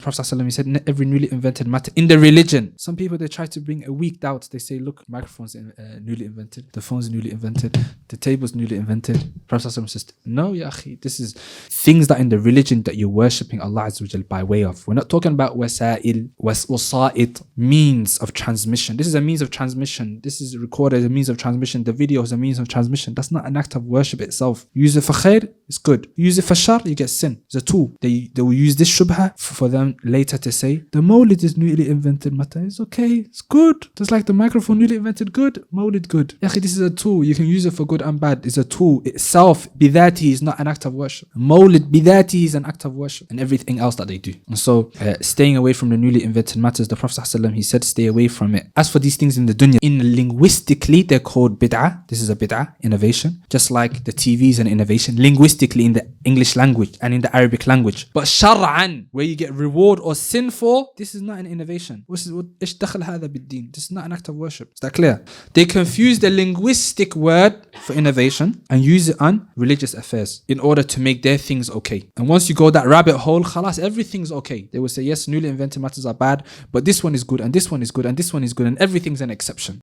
Prophet ﷺ, he said, every newly invented matter in the religion. Some people, they try to bring a weak doubt. They say, look, microphones newly invented, the phone's newly invented, the table's newly invented. Prophet ﷺ says, no, ya akhi, this is things that in the religion that you're worshipping Allah Azza wa Jal by way of. We're not talking about wasa'it, means of transmission. This is a means of transmission. This is recorded as a means of transmission. The video is a means of transmission. That's not an act of worship itself. Use it for khair, it's good. Use it for shar, you get sin. It's a tool. They will use this shubha for them later to say, the Mawlid is newly invented matter. It's okay, it's good. Just like the microphone newly invented, good. Mawlid, good. This is a tool. You can use it for good and bad. It's a tool itself. Bidhati is not an act of worship. Mawlid bidhati is an act of worship, and everything else that they do. And so staying away from the newly invented matters, the Prophet ﷺ, he said, stay away from it. As for these things in the dunya, linguistically, they're called bid'ah. This is a bid'ah, innovation. Just like the TV is an innovation. Linguistically, in the English language and in the Arabic language. But shar'an, where you get reward or sin for, this is not an innovation. This is not an act of worship. Is that clear? They confuse the linguistic word for innovation and use it on religious affairs in order to make their things okay. And once you go that rabbit hole, khalas, everything's okay. They will say, yes, newly invented matters are bad, but this one is good, and this one is good, and this one is good, and everything's an exception.